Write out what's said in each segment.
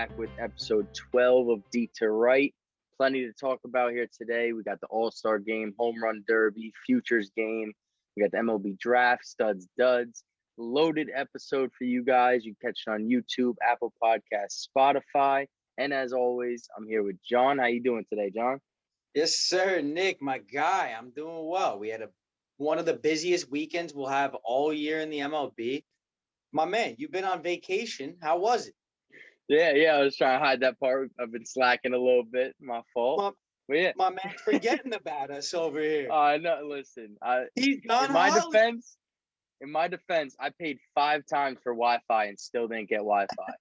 back with episode 12 of D to Right. Plenty to talk about here today. We got the All-Star game, Home Run Derby, Futures game. We got the MLB Draft, Studs, Duds. Loaded episode for you guys. You can catch it on YouTube, Apple Podcasts, Spotify. And as always, I'm here with John. How you doing today, John? Yes, sir, Nick, my guy. I'm doing well. We had one of the busiest weekends we'll have all year in the MLB. My man, you've been on vacation. How was it? Yeah. I was trying to hide that part. I've been slacking a little bit. My fault. My man's forgetting about us over here. No, listen. He's gone. In my defense, I paid 5 times for Wi-Fi and still didn't get Wi-Fi.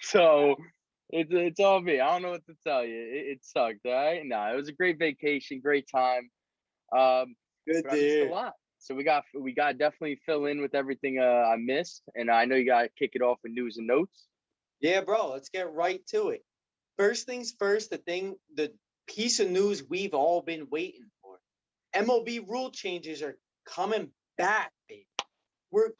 So it's all me. I don't know what to tell you. It sucked, all right? No, it was a great vacation, great time. Good but I missed a lot. So we got definitely fill in with everything I missed, and I know you got to kick it off with news and notes. Yeah, bro. Let's get right to it. First things first. The piece of news we've all been waiting for. MLB rule changes are coming back, baby. We're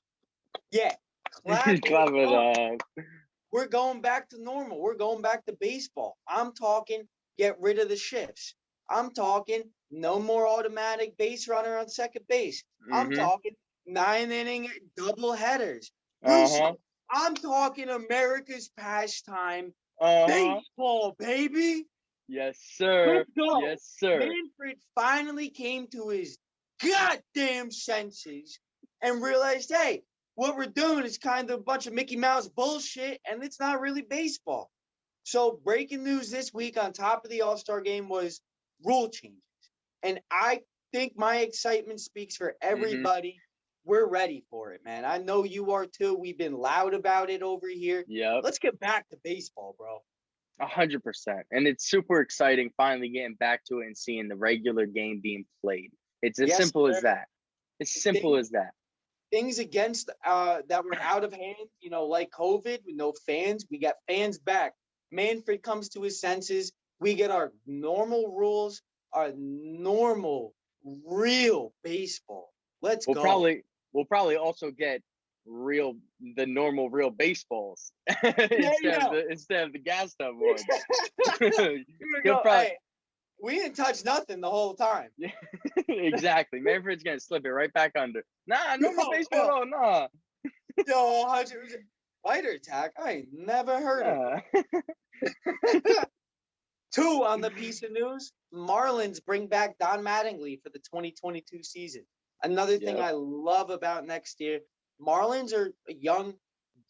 going back to normal. We're going back to baseball. I'm talking get rid of the shifts. I'm talking no more automatic base runner on second base. I'm talking 9-inning double headers. Russo, I'm talking America's pastime, baseball, baby. Yes, sir. Let's go. Yes, sir. Manfred finally came to his goddamn senses and realized, hey, what we're doing is kind of a bunch of Mickey Mouse bullshit, and it's not really baseball. So breaking news this week on top of the All-Star game was rule changes. And I think my excitement speaks for everybody. We're ready for it, man. I know you are too. We've been loud about it over here. Yeah. Let's get back to baseball, bro. 100%. And it's super exciting finally getting back to it and seeing the regular game being played. It's as simple as that. It's simple as that. Things against that were out of hand, like COVID with no fans. We got fans back. Manfred comes to his senses. We get our normal rules, our normal, real baseball. Let's go. We'll probably also get the normal real baseballs instead of the gassed up ones. We didn't touch nothing the whole time. Exactly. Manfred's gonna slip it right back under. Nah, normal baseball. Nah. Yo, 100% fighter attack. I ain't never heard of it. 2 on the piece of news. Marlins bring back Don Mattingly for the 2022 season. Another thing I love about next year, Marlins are a young,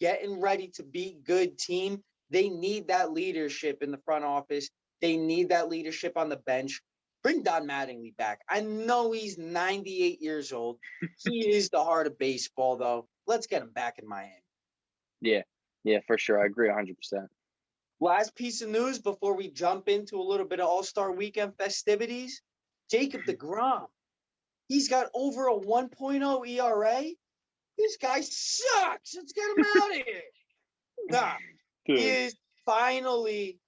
getting ready to be good team. They need that leadership in the front office. They need that leadership on the bench. Bring Don Mattingly back. I know he's 98 years old. He is the heart of baseball, though. Let's get him back in Miami. Yeah, for sure. I agree 100%. Last piece of news before we jump into a little bit of All-Star Weekend festivities. Jacob DeGrom. He's got over a 1.0 ERA. This guy sucks. Let's get him out of here. He is finally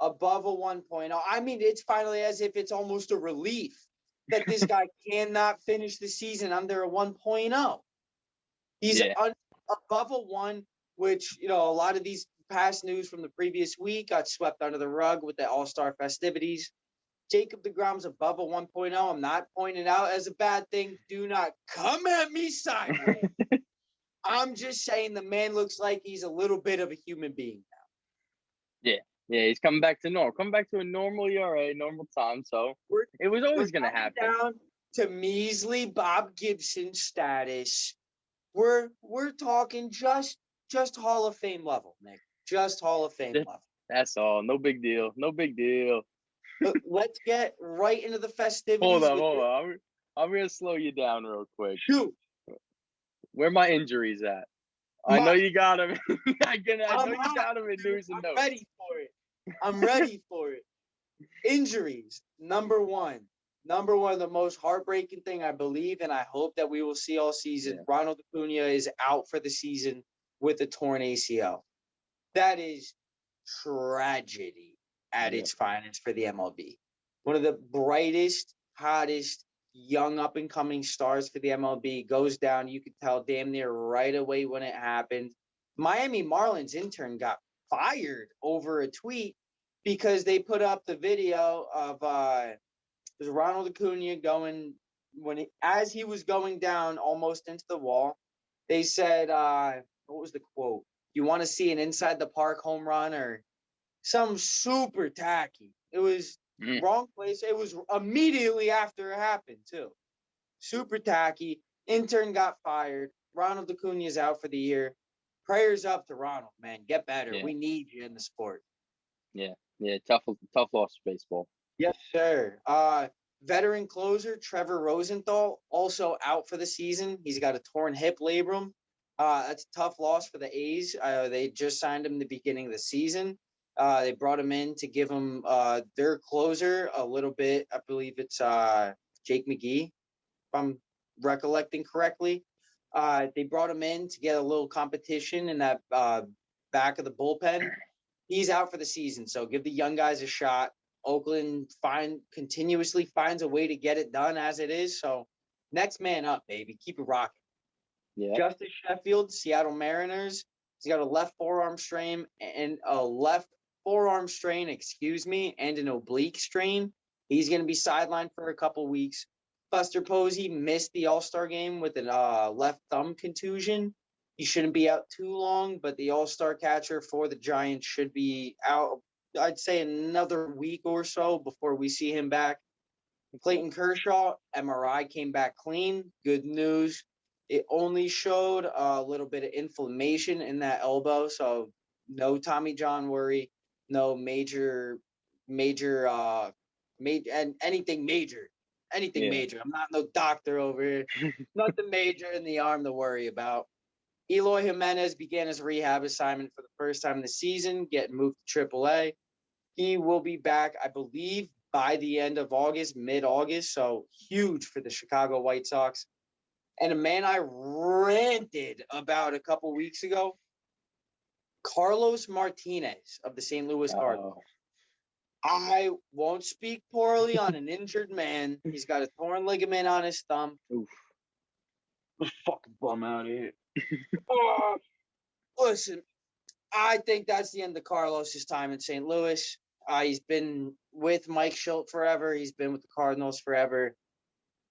above a 1.0. I mean, it's finally as if it's almost a relief that this guy cannot finish the season under a 1.0. He's above a 1, which, a lot of these past news from the previous week got swept under the rug with the All-Star festivities. Jacob DeGrom's above a 1.0. I'm not pointing out as a bad thing. Do not come at me sideways. I'm just saying the man looks like he's a little bit of a human being now. Yeah, he's coming back to normal. Coming back to a normal ERA, normal time. So it was always going to happen. Down to measly Bob Gibson status. We're talking just Hall of Fame level, Nick. Just Hall of Fame level. That's all. No big deal. Let's get right into the festivities. Hold on. I'm going to slow you down real quick. Shoot. Where my injuries at? I know you got them. I know you got them in news and notes. I'm ready for it. Injuries. Number one, the most heartbreaking thing I believe, and I hope that we will see all season. Yeah. Ronald Acuña is out for the season with a torn ACL. That is tragedy at its finest for the MLB. One of the brightest, hottest, young up-and-coming stars for the MLB goes down. You could tell damn near right away when it happened. Miami Marlins intern got fired over a tweet because they put up the video of it was Ronald Acuña going as he was going down almost into the wall. They said, what was the quote? You want to see an inside the park home run or some super tacky? It was wrong place. It was immediately after it happened too. Super tacky. Intern got fired. Ronald Acuña is out for the year. Prayers up to Ronald, man. Get better. Yeah. We need you in the sport. Yeah. Tough loss for baseball. Yes, sir. Veteran closer Trevor Rosenthal also out for the season. He's got a torn hip labrum. That's a tough loss for the A's. They just signed him the beginning of the season. They brought him in to give him their closer a little bit. I believe it's Jake McGee, if I'm recollecting correctly. They brought him in to get a little competition in that back of the bullpen. He's out for the season, so give the young guys a shot. Oakland continuously finds a way to get it done as it is. So next man up, baby. Keep it rocking. Yeah. Justice Sheffield, Seattle Mariners. He's got a left forearm strain and an oblique strain. He's going to be sidelined for a couple weeks. Buster Posey missed the All-Star game with a left thumb contusion. He shouldn't be out too long, but the All-Star catcher for the Giants should be out, I'd say, another week or so before we see him back. Clayton Kershaw, MRI came back clean. Good news. It only showed a little bit of inflammation in that elbow, so no Tommy John worry, no major, and anything major. Major. I'm not no doctor over here. Nothing major in the arm to worry about. Eloy Jimenez began his rehab assignment for the first time this season, getting moved to AAA. He will be back, I believe, by the end of August, mid-August, so huge for the Chicago White Sox. And a man I ranted about a couple weeks ago, Carlos Martinez of the St. Louis Cardinals. I won't speak poorly on an injured man. He's got a torn ligament on his thumb. Oof. Fucking bum out of here. Listen, I think that's the end of Carlos's time in St. Louis. He's been with Mike Schilt forever. He's been with the Cardinals forever.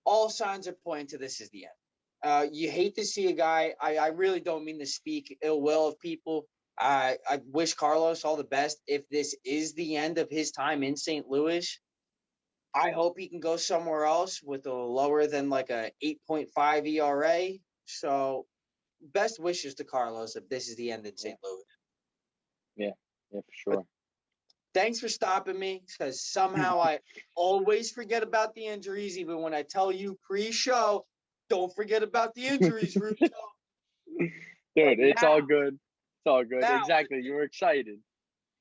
All signs are pointing to this is the end. You hate to see a guy. I really don't mean to speak ill will of people. I wish Carlos all the best. If this is the end of his time in St. Louis, I hope he can go somewhere else with a lower than like a 8.5 ERA. So best wishes to Carlos if this is the end in St. Louis. Yeah, for sure. But thanks for stopping me, because somehow I always forget about the injuries, even when I tell you pre-show, don't forget about the injuries, Russo. Dude, it's all good. It's all good. Now, exactly. You were excited.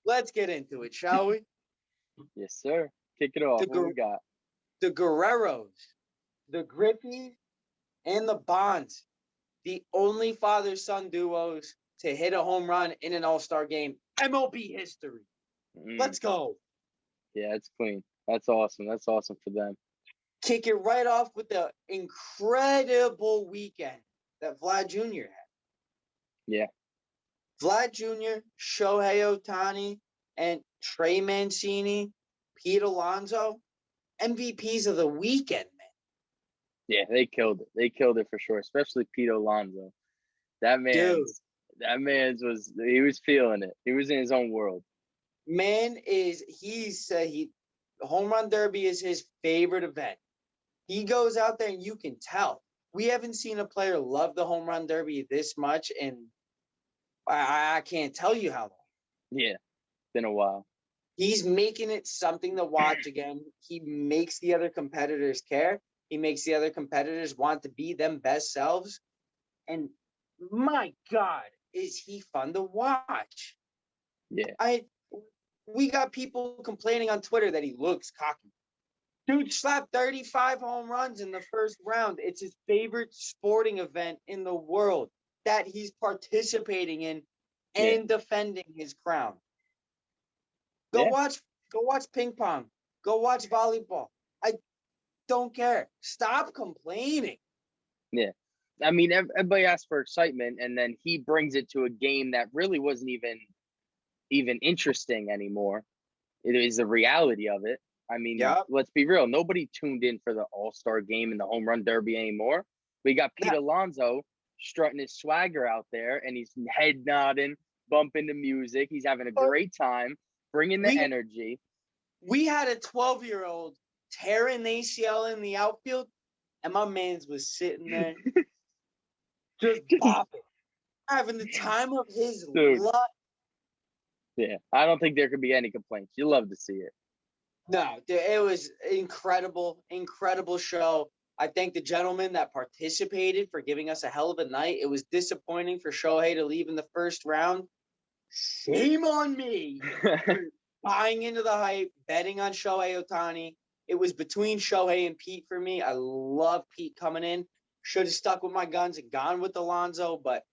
Let's get into it, shall we? Yes, sir. Kick it off. What we got? The Guerreros, the Griffies, and the Bonds, the only father-son duos to hit a home run in an All-Star game. MLB history. Let's go. Yeah, it's clean. That's awesome. That's awesome for them. Kick it right off with the incredible weekend that Vlad Jr. had. Yeah. Vlad Jr., Shohei Ohtani, and Trey Mancini, Pete Alonso, MVPs of the weekend, man. Yeah, they killed it. They killed it for sure, especially Pete Alonso. That man's he was feeling it. He was in his own world. Man home run derby is his favorite event. He goes out there and you can tell. We haven't seen a player love the home run derby this much, and I can't tell you how long. Yeah, it's been a while. He's making it something to watch again. He makes the other competitors care. He makes the other competitors want to be them best selves. And my God, is he fun to watch? Yeah. We got people complaining on Twitter that he looks cocky. Dude slapped 35 home runs in the first round. It's his favorite sporting event in the world that he's participating in and defending his crown. Go watch ping pong. Go watch volleyball. I don't care. Stop complaining. Yeah. I mean, everybody asked for excitement, and then he brings it to a game that really wasn't even interesting anymore. It is the reality of it. I mean, Yeah. let's be real. Nobody tuned in for the All-Star game and the home run derby anymore. We got Pete Alonso strutting his swagger out there, and he's head nodding, bumping the music. He's having a great time, bringing the energy. We had a 12-year-old tearing ACL in the outfield, and my man's was sitting there just bopping, having the time of his life. Yeah, I don't think there could be any complaints. You love to see it. No, it was incredible show. I thank the gentleman that participated for giving us a hell of a night. It was disappointing for Shohei to leave in the first round. Shame on me for buying into the hype, betting on Shohei Ohtani. It was between Shohei and Pete for me. I love Pete coming in. Should have stuck with my guns and gone with Alonso, but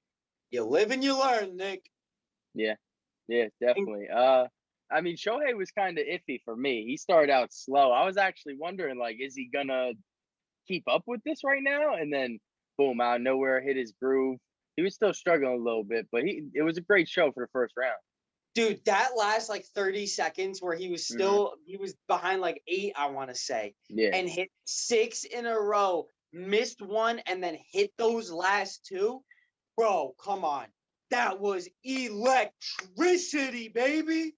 you live and you learn, Nick. Yeah, definitely. I mean, Shohei was kind of iffy for me. He started out slow. I was actually wondering, like, is he gonna keep up with this right now? And then, boom, out of nowhere, hit his groove. He was still struggling a little bit, but it was a great show for the first round. Dude, that last like 30 seconds where he was still he was behind like 8, I want to say, and hit 6 in a row, missed one, and then hit those last 2. Bro, come on. That was electricity, baby.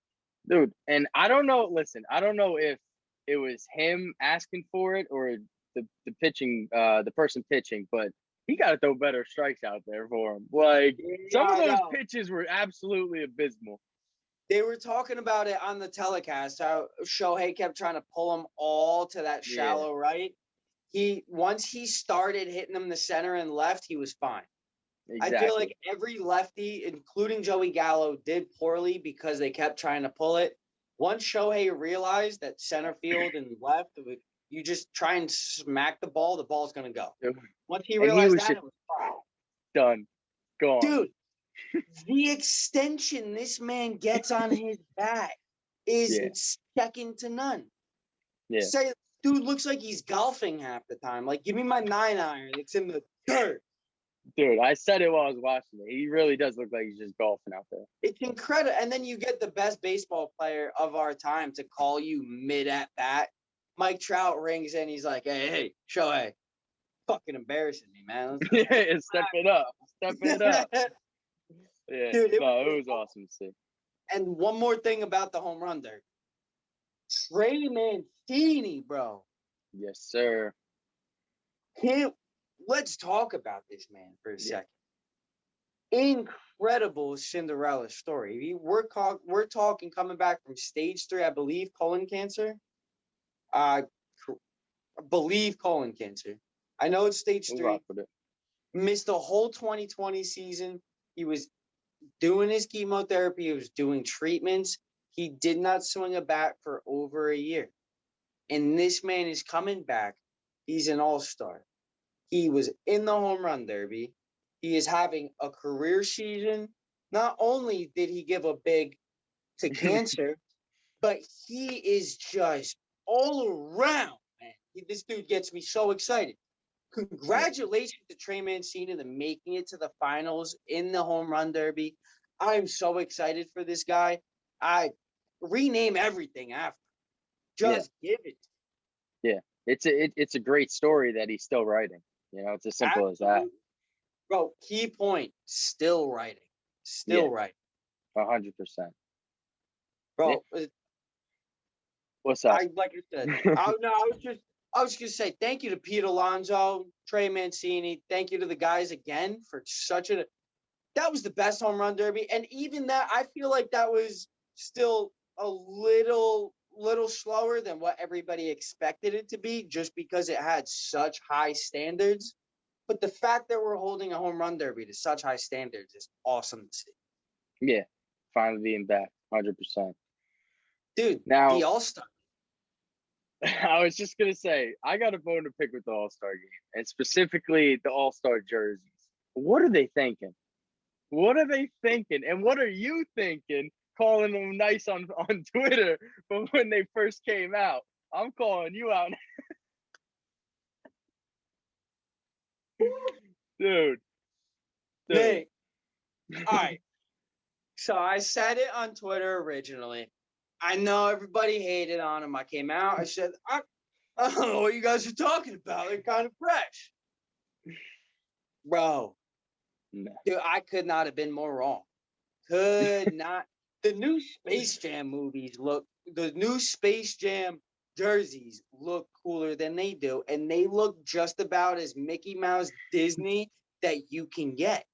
Dude, and I don't know. Listen, I don't know if it was him asking for it or the pitching, the person pitching, but he got to throw better strikes out there for him. Like, some of those pitches were absolutely abysmal. They were talking about it on the telecast, how Shohei kept trying to pull them all to that shallow right. Once he started hitting them the center and left, he was fine. Exactly. I feel like every lefty, including Joey Gallo, did poorly because they kept trying to pull it. Once Shohei realized that center field and left, you just try and smack the ball's going to go. Once he realized that, it was fine. Done. Gone. Dude, the extension this man gets on his bat is second to none. Yeah. Say, dude looks like he's golfing half the time. Like, give me my 9-iron. It's in the dirt. Dude, I said it while I was watching it. He really does look like he's just golfing out there. It's incredible. And then you get the best baseball player of our time to call you mid-at-bat. Mike Trout rings in. He's like, hey, Shohei, fucking embarrassing me, man. Step it up. Step it up. Yeah, dude, it was awesome to see. And one more thing about the home run derby. Trey Mancini, bro. Yes, sir. Let's talk about this man for a second. Incredible Cinderella story. We're talking coming back from stage 3, I believe, colon cancer. I believe colon cancer. I know it's stage 3. Missed the whole 2020 season. He was doing his chemotherapy. He was doing treatments. He did not swing a bat for over a year. And this man is coming back. He's an all-star. He was in the home run derby. He is having a career season. Not only did he give a big to cancer, but he is just all around, man. This dude gets me so excited. Congratulations to Trey Mancini and making it to the finals in the home run derby. I'm so excited for this guy. I rename everything after. Just give it. Yeah, it's a great story that he's still writing. You know, it's as simple as that. Bro, key point, still writing. Still writing. 100%. Bro, what's up? Like I said, I was gonna say thank you to Pete Alonso, Trey Mancini. Thank you to the guys again for that was the best home run derby. And even that, I feel like that was still a little slower than what everybody expected it to be, just because it had such high standards. But the fact that we're holding a home run derby to such high standards is awesome to see. Yeah, finally being back, 100%. Dude, now the All-Star. I was just gonna say, I got a bone to pick with the All-Star game, and specifically the All-Star jerseys. What are they thinking? What are they thinking? And what are you thinking? Calling them nice on Twitter, but when they first came out, I'm calling you out. Dude. Nick. All right. So I said it on Twitter originally. I know everybody hated on him. I came out. I said, I don't know what you guys are talking about. They're kind of fresh. Bro. No. Dude, I could not have been more wrong. Could not. The new Space Jam the new Space Jam jerseys look cooler than they do. And they look just about as Mickey Mouse Disney that you can get.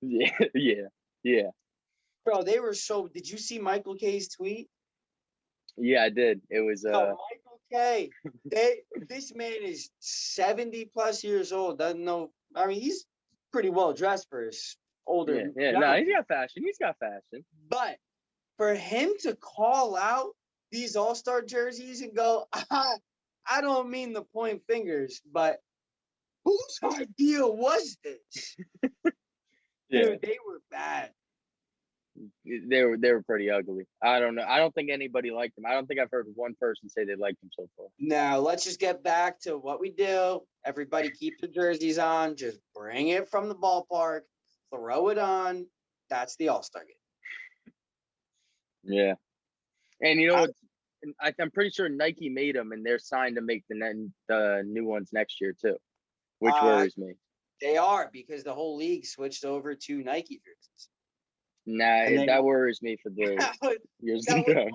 Yeah. Bro, they were so. Did you see Michael K's tweet? Yeah, I did. It was Michael K. This man is 70 plus years old. Doesn't know. I mean, he's pretty well dressed for his older. Yeah. No, he's got fashion. But for him to call out these All-Star jerseys and go, I don't mean to point fingers, but whose idea was this? Dude, they were bad. They were pretty ugly. I don't know. I don't think anybody liked them. I don't think I've heard one person say they liked them so far. Now, let's just get back to what we do. Everybody keep the jerseys on. Just bring it from the ballpark. Throw it on. That's the All-Star game. Yeah. And you know, I'm pretty sure Nike made them, and they're signed to make the new ones next year too, which worries me. They are, because the whole league switched over to Nike jerseys. Nah, that worries me for the years to come.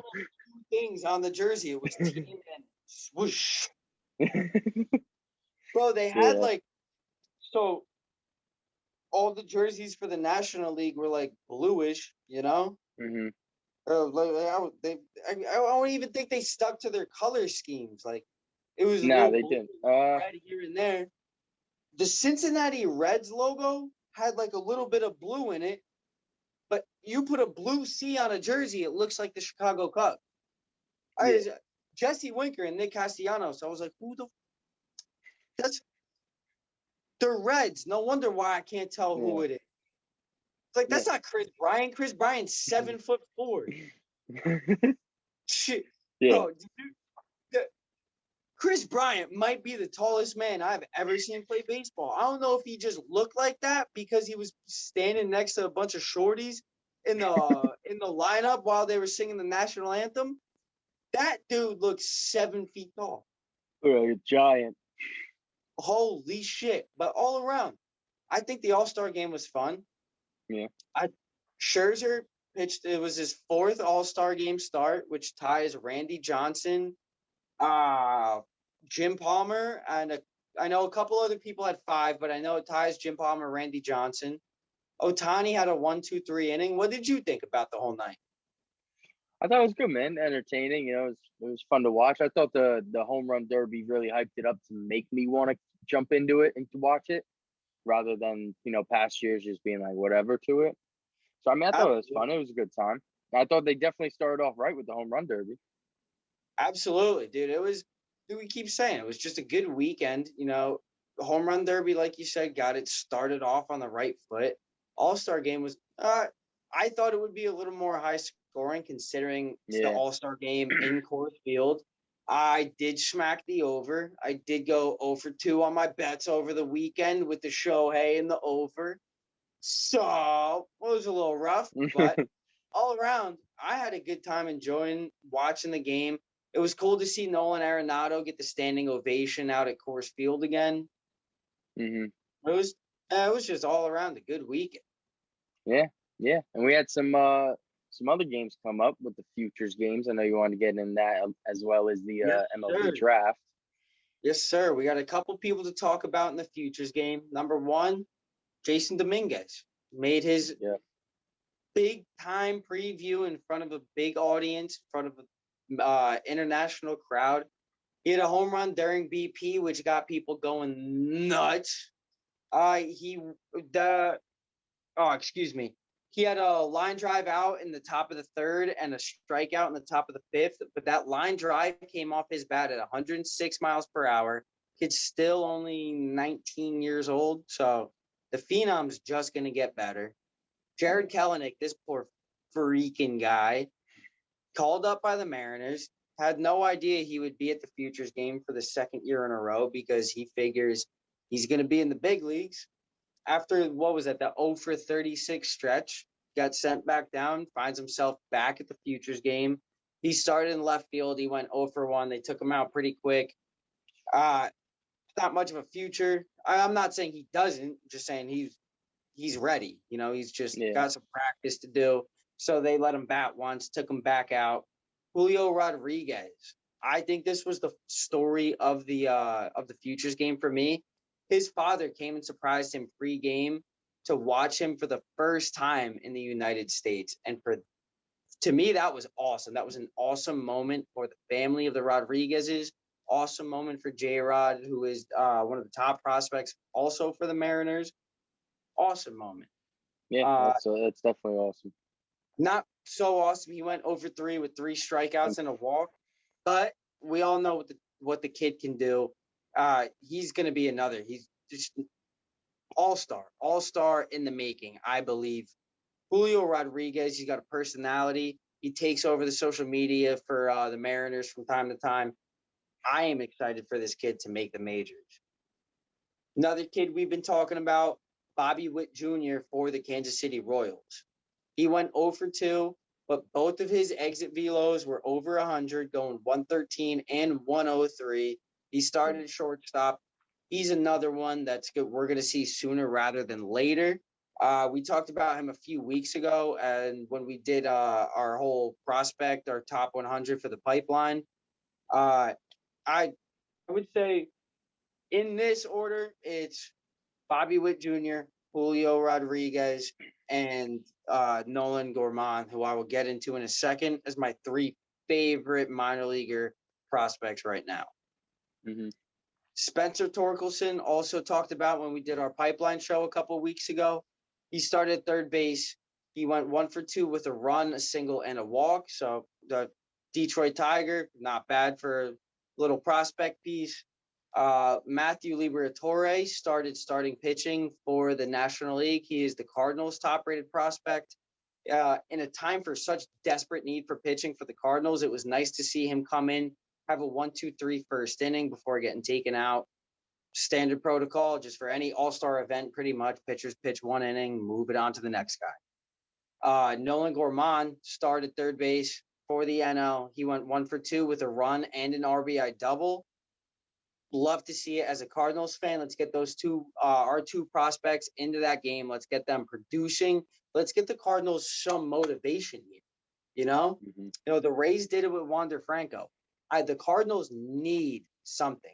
Things on the jersey. It was team and swoosh. Bro, they had so all the jerseys for the National League were like bluish, you know? Mm-hmm. I don't even think they stuck to their color schemes. Like, it was they didn't. Red here and there. The Cincinnati Reds logo had like a little bit of blue in it, but you put a blue C on a jersey, it looks like the Chicago Cubs. Jesse Winker and Nick Castellanos. I was like, that's the Reds. No wonder why I can't tell who it is. It's like, that's not Chris Bryant. Chris Bryant's 7'4". Shit. Yeah. Bro, Chris Bryant might be the tallest man I've ever seen play baseball. I don't know if he just looked like that because he was standing next to a bunch of shorties in the lineup while they were singing the national anthem. That dude looks 7 feet tall. A giant. Holy shit. But all around, I think the All-Star game was fun. Yeah. Scherzer pitched. It was his 4th All-Star game start, which ties Randy Johnson, Jim Palmer, and I know a couple other people had 5, but I know it ties Jim Palmer, Randy Johnson. Ohtani had a 1-2-3 inning. What did you think about the whole night? I thought it was good, man. Entertaining. You know, it was fun to watch. I thought the home run derby really hyped it up to make me want to jump into it and to watch it, rather than, you know, past years just being like whatever to it. So I mean, I thought it was fun. It was a good time. I thought they definitely started off right with the home run derby. Absolutely, dude. It was. We keep saying it was just a good weekend. You know, the home run derby, like you said, got it started off on the right foot. All-Star game was. I thought it would be a little more high scoring considering it's the All-Star game in Coors Field. I did smack the over. I did go 0 for 2 on my bets over the weekend with the Shohei and the over. So it was a little rough, but all around, I had a good time watching the game. It was cool to see Nolan Arenado get the standing ovation out at Coors Field again. Mm-hmm. It was just all around a good weekend. Yeah, and we had some other games come up with the futures games. I know you want to get in that, as well as the MLB Draft. Yes, sir. We got a couple people to talk about in the futures game. Number 1, Jason Dominguez made his big time preview in front of a big audience, in front of an international crowd. He had a home run during BP, which got people going nuts. He had a line drive out in the top of the 3rd and a strikeout in the top of the 5th, but that line drive came off his bat at 106 miles per hour. Kid's still only 19 years old, so the phenom's just going to get better. Jared Kelenic, this poor freaking guy, called up by the Mariners, had no idea he would be at the futures game for the 2nd year in a row because he figures he's going to be in the big leagues. after, what was that, the 0 for 36 stretch, got sent back down, finds himself back at the Futures game. He started in left field. He went 0 for 1. They took him out pretty quick. Not much of a future. I'm not saying he doesn't, just saying he's ready. He's just got some practice to do. So they let him bat once, took him back out. Julio Rodriguez. I think this was the story of the Futures game for me. His father came and surprised him pre-game to watch him for the first time in the United States. And to me, that was awesome. That was an awesome moment for the family of the Rodriguezes. Awesome moment for J-Rod, who is one of the top prospects also for the Mariners. Awesome moment. Yeah, that's definitely awesome. Not so awesome. He went over 3 with 3 strikeouts and a walk. But we all know what the kid can do. He's going to be another. He's just all-star in the making, I believe. Julio Rodriguez, he's got a personality. He takes over the social media for the Mariners from time to time. I am excited for this kid to make the majors. Another kid we've been talking about, Bobby Witt Jr. for the Kansas City Royals. He went 0 for 2, but both of his exit velos were over 100, going 113 and 103. He started at shortstop. He's another one that's good. We're going to see sooner rather than later. We talked about him a few weeks ago, and when we did our whole prospect, our top 100 for the pipeline, I would say in this order, it's Bobby Witt Jr., Julio Rodriguez, and Nolan Gorman, who I will get into in a second, as my 3 favorite minor leaguer prospects right now. Mm-hmm. Spencer Torkelson, also talked about when we did our pipeline show a couple of weeks ago. He started at third base. He went 1 for 2 with a run, a single, and a walk. So the Detroit Tiger, not bad for a little prospect piece. Matthew Liberatore starting pitching for the National League. He is the Cardinals' top-rated prospect. In a time for such desperate need for pitching for the Cardinals, it was nice to see him come in, have a 1-2-3 first inning before getting taken out. Standard protocol, just for any all-star event, pretty much. Pitchers pitch 1 inning, move it on to the next guy. Nolan Gorman started third base for the NL. He went 1 for 2 with a run and an RBI double. Love to see it as a Cardinals fan. Let's get those our 2 prospects into that game. Let's get them producing. Let's get the Cardinals some motivation here. Mm-hmm. The Rays did it with Wander Franco. The Cardinals need something.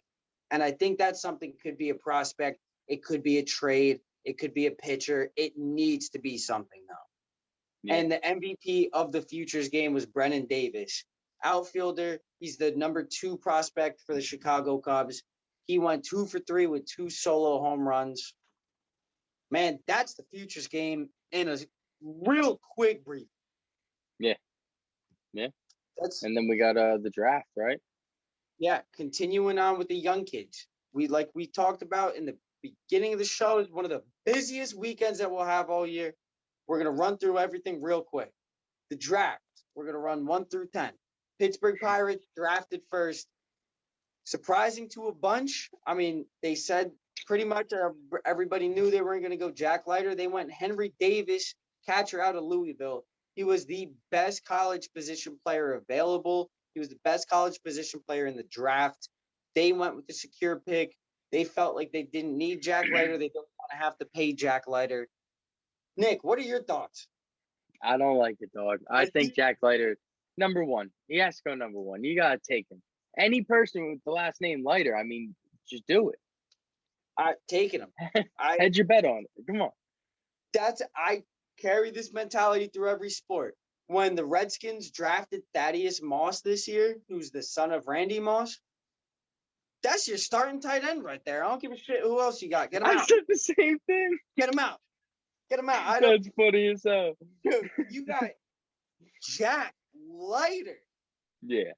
And I think that something could be a prospect. It could be a trade. It could be a pitcher. It needs to be something, though. Yeah. And the MVP of the Futures game was Brennan Davis. Outfielder, he's the number 2 prospect for the Chicago Cubs. He went 2 for 3 with 2 solo home runs. Man, that's the Futures game in a real quick brief. Yeah. And then we got the draft, right? Yeah, continuing on with the young kids. We talked about in the beginning of the show, is one of the busiest weekends that we'll have all year. We're going to run through everything real quick. The draft, we're going to run 1 through 10. Pittsburgh Pirates drafted first. Surprising to a bunch. I mean, they said pretty much everybody knew they weren't going to go Jack Leiter. They went Henry Davis, catcher out of Louisville. He was the best college position player available. He was the best college position player in the draft. They went with the secure pick. They felt like they didn't need Jack Leiter. They don't want to have to pay Jack Leiter. Nick, what are your thoughts? I don't like it, dog. I think Jack Leiter, number 1. He has to go number 1. You got to take him. Any person with the last name Leiter, I mean, just do it. Taking him. Hedge your bet on it. Come on. I carry this mentality through every sport. When the Redskins drafted Thaddeus Moss this year, who's the son of Randy Moss, that's your starting tight end right there. I don't give a shit who else you got. Get him out. I said the same thing. Get him out. That's funny as hell. Dude, you got Jack Leiter. Yeah.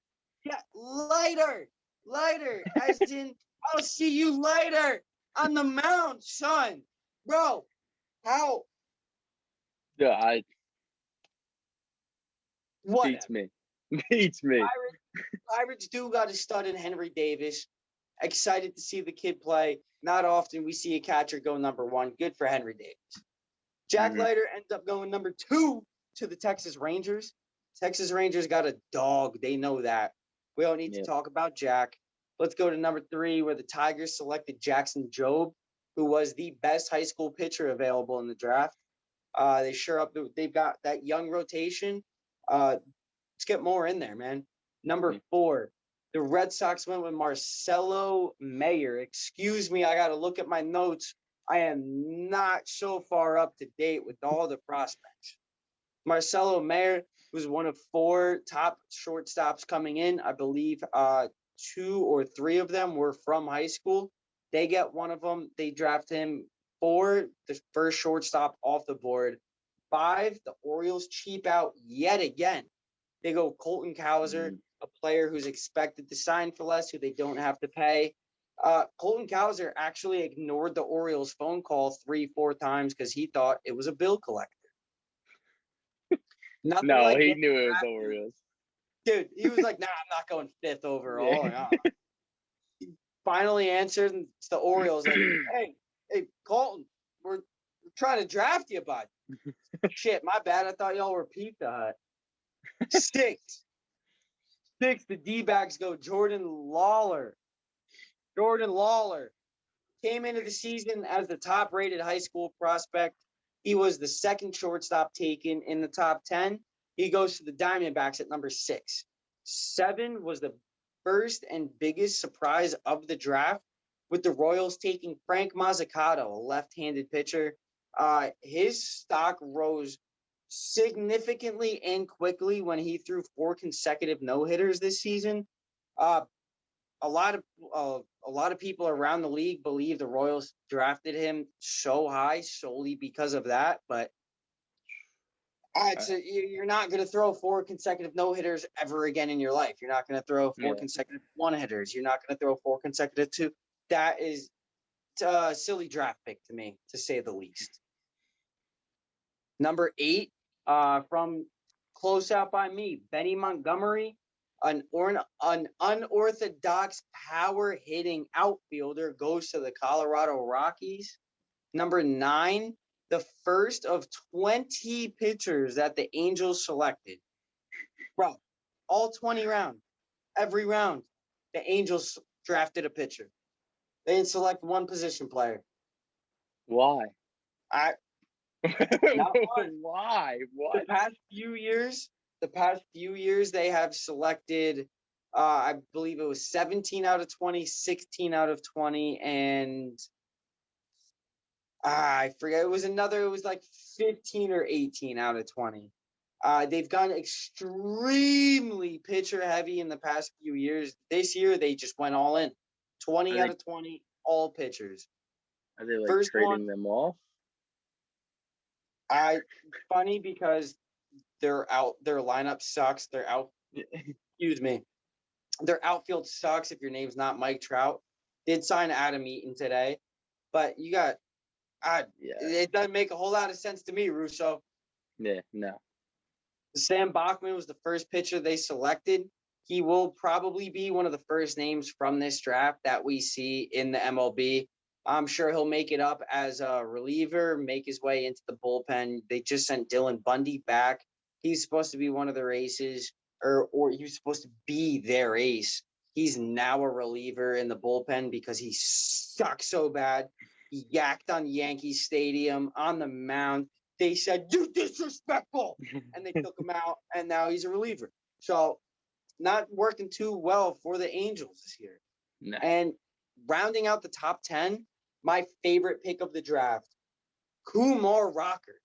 Yeah, Leiter. As in, I'll see you later on the mound, son. Bro, how? Yeah, What? Beats me. Pirates do got a stud in Henry Davis. Excited to see the kid play. Not often we see a catcher go number 1. Good for Henry Davis. Jack Leiter ends up going number 2 to the Texas Rangers. Texas Rangers got a dog. They know that. We don't need to talk about Jack. Let's go to number 3, where the Tigers selected Jackson Jobe, who was the best high school pitcher available in the draft. They've got that young rotation. Let's get more in there, man. Number 4, the Red Sox went with Marcelo Mayer. Excuse me, I got to look at my notes. I am not so far up to date with all the prospects. Marcelo Mayer was one of 4 top shortstops coming in. I believe 2 or 3 of them were from high school. They get one of them. They draft him 4, the first shortstop off the board. 5, the Orioles cheap out yet again. They go Colton Cowser, a player who's expected to sign for less, who they don't have to pay. Colton Cowser actually ignored the Orioles phone call 3-4 times because he thought it was a bill collector. He knew it was the Orioles. Dude, he was like, nah, I'm not going 5th overall. Yeah. He finally answered, and it's the Orioles. Like, hey, Colton, we're trying to draft you, bud. Shit, my bad. I thought y'all were Pizza Hut. 6, the D-backs go Jordan Lawler. Jordan Lawler came into the season as the top-rated high school prospect. He was the 2nd shortstop taken in the top 10. He goes to the Diamondbacks at number 6. 7 was the first and biggest surprise of the draft, with the Royals taking Frank Mazzucato, a left-handed pitcher. His stock rose significantly and quickly when he threw 4 consecutive no-hitters this season. A lot of people around the league believe the Royals drafted him so high solely because of that, but you're not going to throw 4 consecutive no-hitters ever again in your life. You're not going to throw 4 consecutive one-hitters. You're not going to throw 4 consecutive 2. That is a silly draft pick to me, to say the least. Number 8, from close out by me, Benny Montgomery, an unorthodox power-hitting outfielder, goes to the Colorado Rockies. Number 9, the first of 20 pitchers that the Angels selected. Bro, all 20 rounds, every round, the Angels drafted a pitcher. They didn't select one position player. Why? Not one. Why? What? The past few years, they have selected, I believe it was 17 out of 20, 16 out of 20, and I forget. It was like 15 or 18 out of 20. They've gone extremely pitcher heavy in the past few years. This year, they just went all in. 20 out of 20, all pitchers. Are they like trading them off? Funny because their lineup sucks. Excuse me. Their outfield sucks if your name's not Mike Trout. Did sign Adam Eaton today, but you got it doesn't make a whole lot of sense to me, Russo. Yeah, no. Sam Bachman was the first pitcher they selected. He will probably be one of the first names from this draft that we see in the MLB. I'm sure he'll make it up as a reliever, make his way into the bullpen. They just sent Dylan Bundy back. He's supposed to be one of their aces, or he was supposed to be their ace. He's now a reliever in the bullpen because he sucks so bad. He yacked on Yankee Stadium on the mound. They said, "You disrespectful," and they took him out, and now he's a reliever. So not working too well for the Angels this year. No. And rounding out the top 10, my favorite pick of the draft, Kumar Rocker.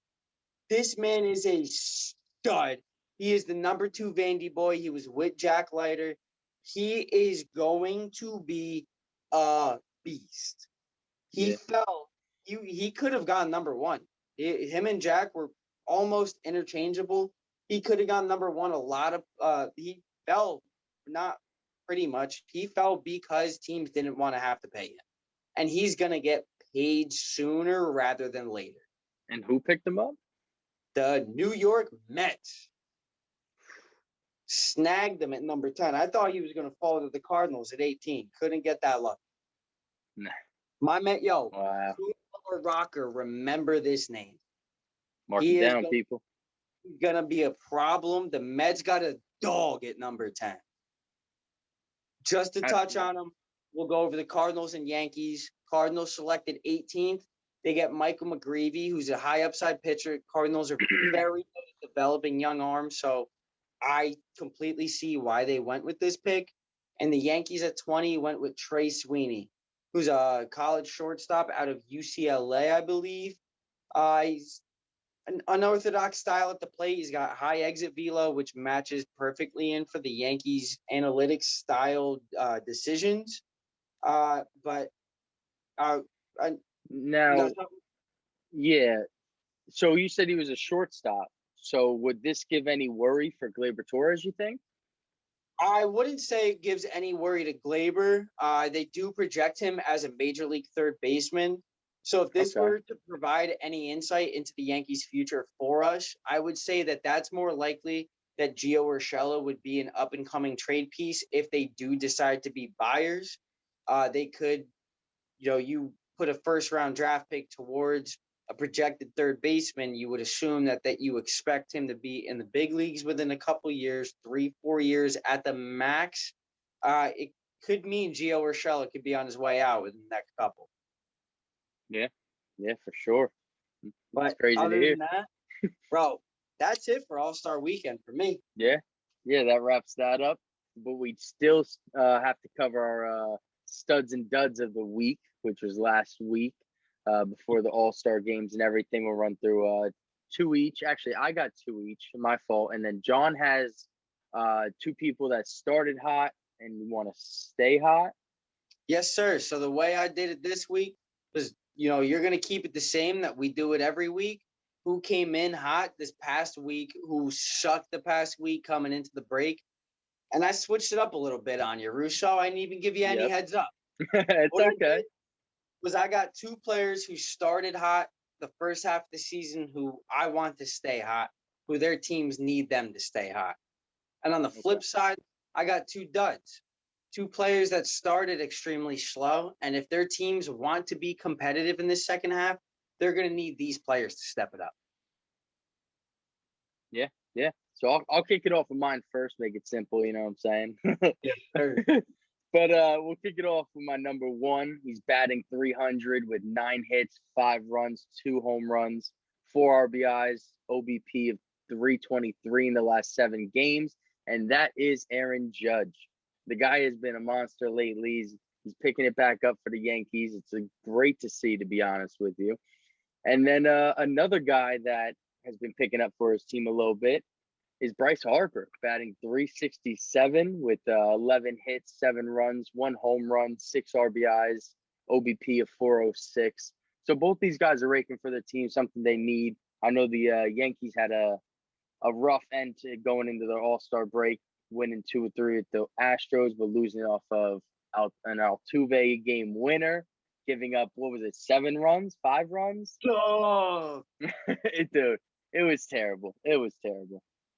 This man is a stud. He is the number 2 Vandy boy. He was with Jack Leiter. He is going to be a beast. He could have gone number 1. Him and Jack were almost interchangeable. He could have gone number 1. He fell, not pretty much. He fell because teams didn't want to have to pay him. And he's going to get paid sooner rather than later. And who picked him up? The New York Mets snagged him at number 10. I thought he was going to fall to the Cardinals at 18. Couldn't get that luck. Nah. My man, yo, Wow. Cooper Rocker, remember this name. Mark He it is down, people. gonna be a problem. The Mets got a dog at number 10. Just to touch on them, we'll go over the Cardinals and Yankees. Cardinals selected 18th. They get Michael McGreevy, who's a high upside pitcher. Cardinals are very good at developing young arms, so I completely see why they went with this pick. And the Yankees at 20 went with Trey Sweeney, who's a college shortstop out of UCLA, I believe. He's an unorthodox style at the plate. He's got high exit velo, which matches perfectly in for the Yankees' analytics style decisions. But Now, yeah. So you said he was a shortstop. So would this give any worry for Gleyber Torres, you think? I wouldn't say it gives any worry to Gleyber. They do project him as a major league third baseman. So if this were to provide any insight into the Yankees' future for us, I would say that that's more likely that Gio Urshela would be an up-and-coming trade piece if they do decide to be buyers. They could, you put a first-round draft pick towards a projected third baseman, you would assume that you expect him to be in the big leagues within a couple years, 3-4 years at the max. It could mean Gio Urshela could be on his way out within the next couple. Yeah, for sure. But crazy other to hear. than that, bro, that's it for All-Star Weekend for me. Yeah, that wraps that up. But we still have to cover our studs and duds of the week, which was last week. Before the All-Star games and everything. We'll run through 2 each. Actually, I got 2 each, my fault. And then John has 2 people that started hot and want to stay hot. Yes, sir. So the way I did it this week was, you're going to keep it the same that we do it every week. Who came in hot this past week, who sucked the past week coming into the break. And I switched it up a little bit on you, Russo. I didn't even give you any heads up. It's okay. I got 2 players who started hot the first half of the season who I want to stay hot, who their teams need them to stay hot. And on the flip side, I got 2 duds, 2 players that started extremely slow. And if their teams want to be competitive in this second half, they're going to need these players to step it up. Yeah. So I'll kick it off with mine first, make it simple, you know what I'm saying? Yeah, sure. But we'll kick it off with my number 1. He's batting .300 with 9 hits, 5 runs, 2 home runs, 4 RBIs, OBP of .323 in the last 7 games, and that is Aaron Judge. The guy has been a monster lately. He's picking it back up for the Yankees. It's great to see, to be honest with you. And then another guy that has been picking up for his team a little bit is Bryce Harper, batting .367 with 11 hits, 7 runs, 1 home run, 6 RBIs, OBP of .406. So both these guys are raking for their team, something they need. I know the Yankees had a rough end to going into their All-Star break, winning 2 or 3 at the Astros, but losing off of an Altuve game winner, giving up, 7 runs, 5 runs? Oh. Dude, it was terrible.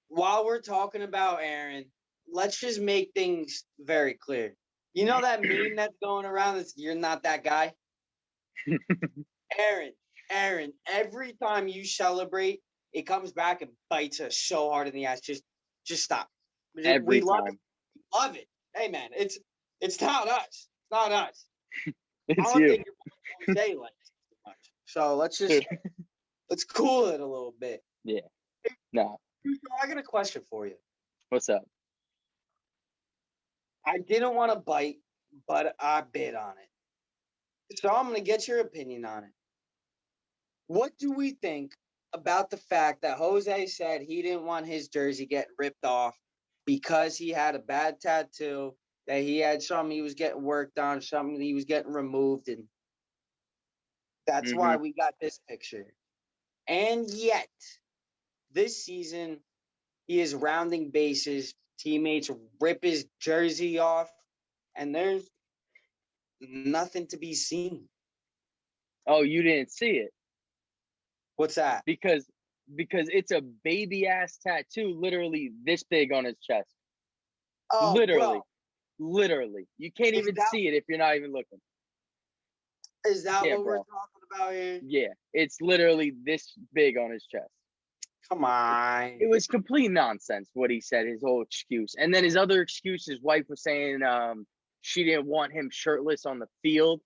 While we're talking about Aaron, let's just make things very clear. You know that meme that's going around that's "you're not that guy"? Aaron, every time you celebrate, it comes back and bites us so hard in the ass. Just stop. Every love time. it. Love it. Hey man, it's not us. It's not us. It's I don't you. think you're Jose like too much. So let's cool it a little bit. Yeah. No. I got a question for you. What's up? I didn't want to bite, but I bit on it. So I'm going to get your opinion on it. What do we think about the fact that Jose said he didn't want his jersey getting ripped off because he had a bad tattoo, that he had something he was getting worked on, something he was getting removed, and that's why we got this picture. And yet, this season, he is rounding bases. Teammates rip his jersey off, and there's nothing to be seen. Oh, you didn't see it? What's that? Because it's a baby ass tattoo, literally this big on his chest. Oh, literally, bro. literally. You can't even see it if you're not even looking. Is that Yeah, what we're bro. talking about here? Yeah, it's literally this big on his chest. Come on. It was complete nonsense what he said, his whole excuse. And then his other excuse, his wife was saying she didn't want him shirtless on the field.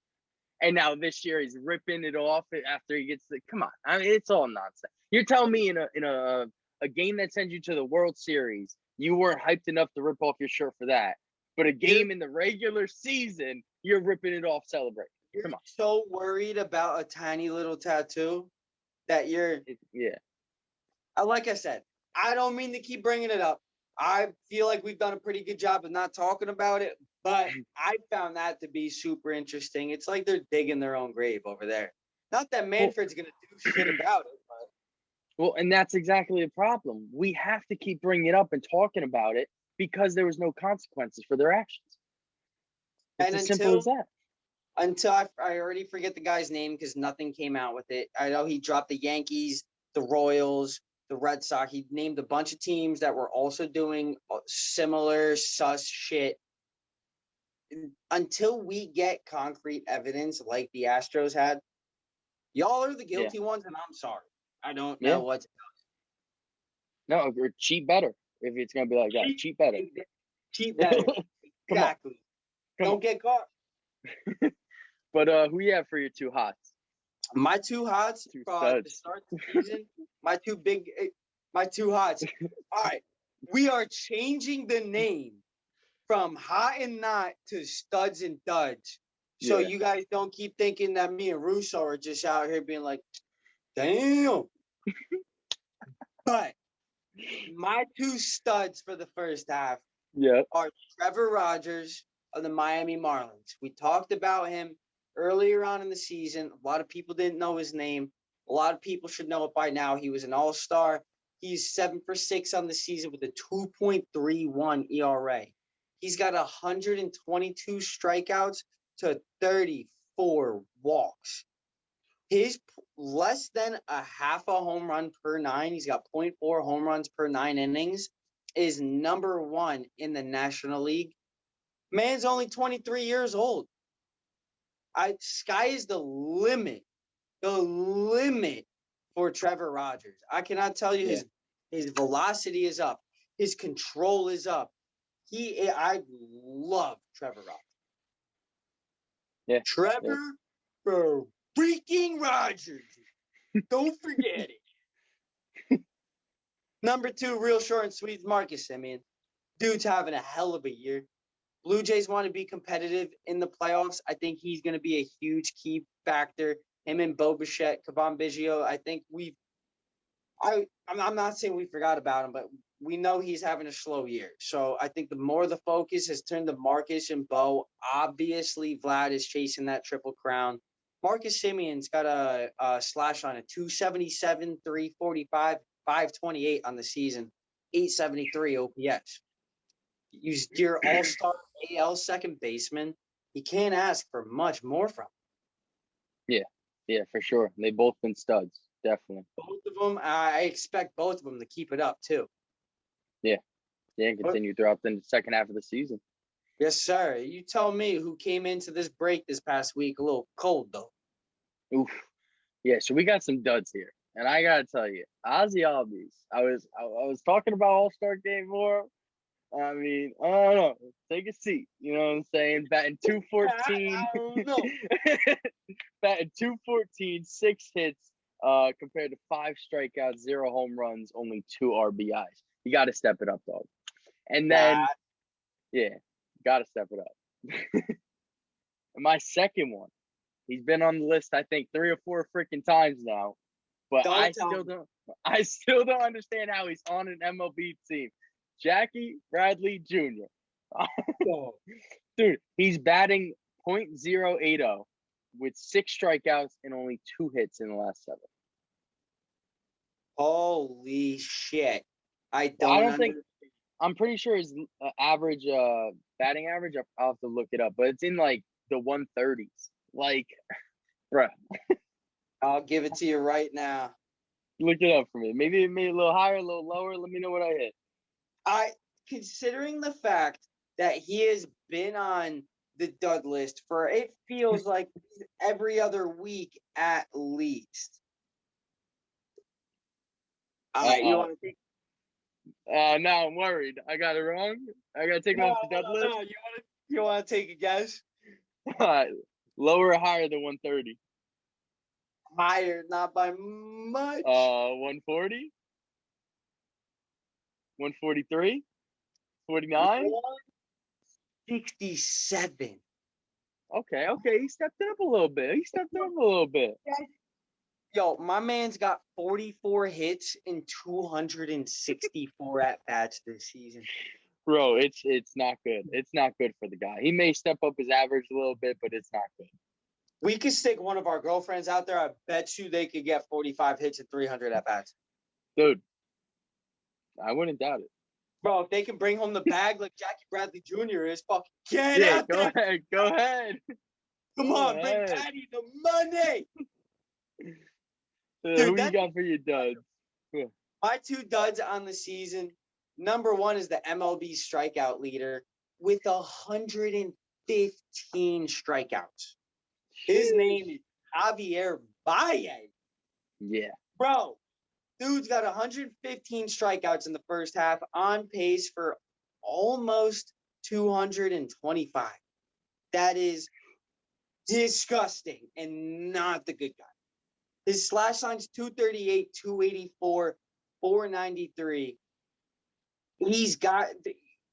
And now this year he's ripping it off after he gets the. Come on, I mean, it's all nonsense. You're telling me in a game that sends you to the World Series, you weren't hyped enough to rip off your shirt for that, but a game in the regular season, you're ripping it off celebrating. Come on. So worried about a tiny little tattoo that you're. Yeah. Like I said, I don't mean to keep bringing it up. I feel like we've done a pretty good job of not talking about it, but I found that to be super interesting. It's like they're digging their own grave over there. Not that Manfred's going to do shit about it, but. Well, and that's exactly the problem. We have to keep bringing it up and talking about it because there was no consequences for their actions. It's as simple as that. Until I already forget the guy's name because nothing came out with it. I know he dropped the Yankees, the Royals, the Red Sox. He named a bunch of teams that were also doing similar sus shit. Until we get concrete evidence like the Astros had, y'all are the guilty ones, and I'm sorry. I don't know what to tell you. No, or cheat better if it's going to be like that. Cheat better. Cheat better. Exactly. Don't get caught. But who you have for your two hots? My two hots to start the season. My two hots. All right, we are changing the name from Hot and Not to Studs and Duds. So you guys don't keep thinking that me and Russo are just out here being like, damn. But my two studs for the first half are Trevor Rogers of the Miami Marlins. We talked about him earlier on in the season. A lot of people didn't know his name. A lot of people should know it by now. He was an all-star. He's 7 for 6 on the season with a 2.31 ERA. He's got 122 strikeouts to 34 walks. His less than a half a home run per 9, he's got 0.4 home runs per 9 innings, is number 1 in the National League. Man's only 23 years old. Sky is the limit for Trevor Rogers. I cannot tell you his velocity is up. His control is up. I love Trevor Rogers. Yeah. Trevor for freaking Rogers. Don't forget it. Number 2, real short and sweet, Marcus Semien. Dude's having a hell of a year. Blue Jays want to be competitive in the playoffs. I think he's going to be a huge key factor. Him and Bo Bichette, Cavan Biggio, I think I'm not saying we forgot about him, but we know he's having a slow year. So I think the more the focus has turned to Marcus and Bo, obviously Vlad is chasing that triple crown. Marcus Semien's got a slash on it, 277, 345, 528 on the season, 873 OPS. Your all-star AL second baseman. You can't ask for much more from him. Yeah, for sure. They've both been studs, definitely. Both of them, I expect both of them to keep it up, too. Yeah, and continue throughout the second half of the season. Yes, sir. You tell me who came into this break this past week a little cold, though. Oof. Yeah, so we got some duds here. And I got to tell you, Ozzy Albies, I was talking about All-Star Game more. I mean, I don't know. Take a seat. You know what I'm saying? Batting 214. I don't know. Batting 214, 6 hits, compared to 5 strikeouts, 0 home runs, only 2 RBIs. You got to step it up, dog. And then, got to step it up. And my second one, he's been on the list, I think, 3 or 4 freaking times now. But I still don't understand how he's on an MLB team. Jackie Bradley Jr. Dude, he's batting .080 with 6 strikeouts and only 2 hits in the last 7. Holy shit. I don't think I'm pretty sure his average batting average, I'll have to look it up, but it's in like the 130s. Like, bruh. I'll give it to you right now. Look it up for me. Maybe a little higher, a little lower. Let me know what I hit. Considering the fact that he has been on the dud list for it feels like every other week at least. All right, you want to take? Now I'm worried. I got it wrong. I got to take him off the dud list. No, you want to take a guess? Lower or higher than 130? Higher, not by much. 140? 143? 49? 167. Okay. He stepped it up a little bit. Yo, my man's got 44 hits and 264 at-bats this season. Bro, it's not good. It's not good for the guy. He may step up his average a little bit, but it's not good. We could stick one of our girlfriends out there. I bet you they could get 45 hits and 300 at-bats. Dude, I wouldn't doubt it. Bro, if they can bring home the bag like Jackie Bradley Jr. is, fucking get out there. Go ahead. Come on, bring Patty the money. Dude, who you got for your duds? My two duds on the season. Number one is the MLB strikeout leader with 115 strikeouts. His name is Javier Baez. Yeah. Bro, dude's got 115 strikeouts in the first half, on pace for almost 225. That is disgusting and not the good guy. His slash line's 238, 284, 493. He's got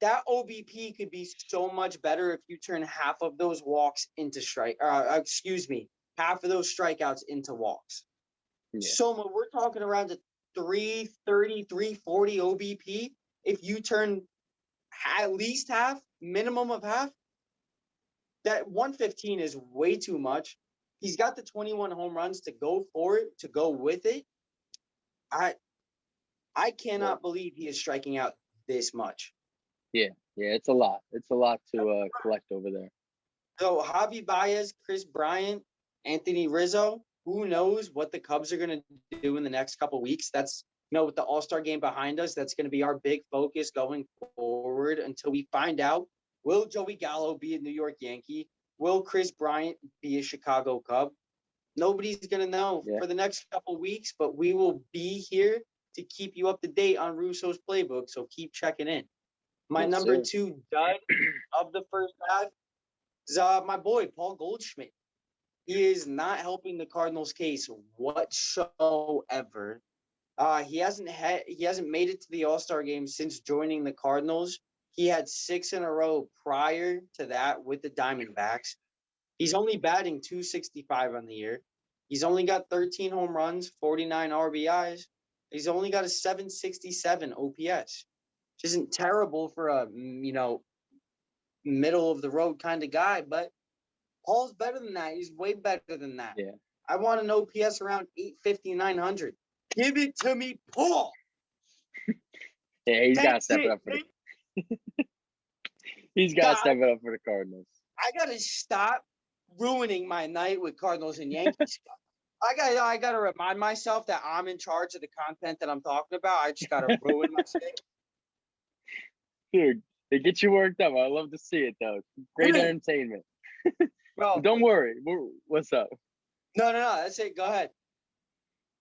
that OBP could be so much better if you turn half of those walks into half of those strikeouts into walks. Yeah. So we're talking around a 330, 340 OBP. If you turn at least half, minimum of half, that 115 is way too much. He's got the 21 home runs to go for it, to go with it. I cannot believe he is striking out this much. Yeah, it's a lot. It's a lot to collect over there. So Javi Baez, Chris Bryant, Anthony Rizzo, who knows what the Cubs are going to do in the next couple of weeks. That's, with the All-Star game behind us, that's going to be our big focus going forward until we find out, will Joey Gallo be a New York Yankee? Will Chris Bryant be a Chicago Cub? Nobody's going to know for the next couple of weeks, but we will be here to keep you up to date on Russo's playbook, so keep checking in. My number two dud of the first half is my boy, Paul Goldschmidt. He is not helping the Cardinals' case whatsoever. He hasn't made it to the All-Star game since joining the Cardinals. He had 6 in a row prior to that with the Diamondbacks. He's only batting .265 on the year. He's only got 13 home runs, 49 RBIs. He's only got a .767 OPS, which isn't terrible for a, middle of the road kind of guy, but Paul's better than that. He's way better than that. Yeah. I want an OPS around 850, 900. Give it to me, Paul. Yeah, he's got to step it up for He's got to step it up for the Cardinals. I got to stop ruining my night with Cardinals and Yankees stuff. I got to remind myself that I'm in charge of the content that I'm talking about. I just got to ruin my day. Dude, it gets you worked up. I love to see it, though. Great entertainment. Bro, don't worry. What's up? No. That's it. Go ahead.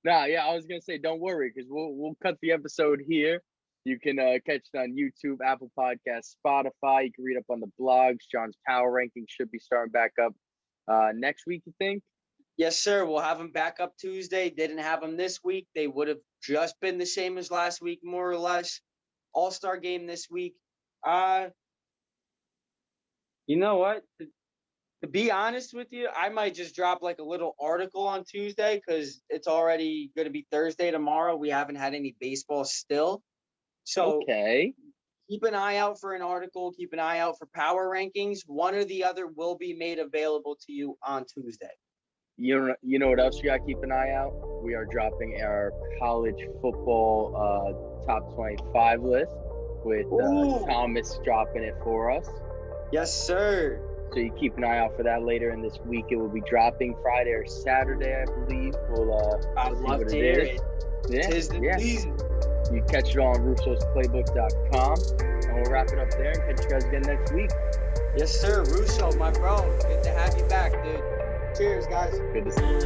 I was going to say, don't worry, because we'll cut the episode here. You can catch it on YouTube, Apple Podcasts, Spotify. You can read up on the blogs. John's power ranking should be starting back up next week, you think? Yes, sir. We'll have them back up Tuesday. Didn't have them this week. They would have just been the same as last week, more or less. All-Star game this week. You know what? To be honest with you, I might just drop like a little article on Tuesday because it's already going to be Thursday tomorrow. We haven't had any baseball still. So keep an eye out for an article. Keep an eye out for power rankings. One or the other will be made available to you on Tuesday. You know what else you got to keep an eye out? We are dropping our college football top 25 list with Thomas dropping it for us. Yes, sir. So you keep an eye out for that later in this week. It will be dropping Friday or Saturday, I believe. I'd love to hear it. Yeah, Tis the season. You catch it on Russo'sPlaybook.com. And we'll wrap it up there and catch you guys again next week. Yes, sir. Russo, my bro. Good to have you back, dude. Cheers, guys. Good to see you.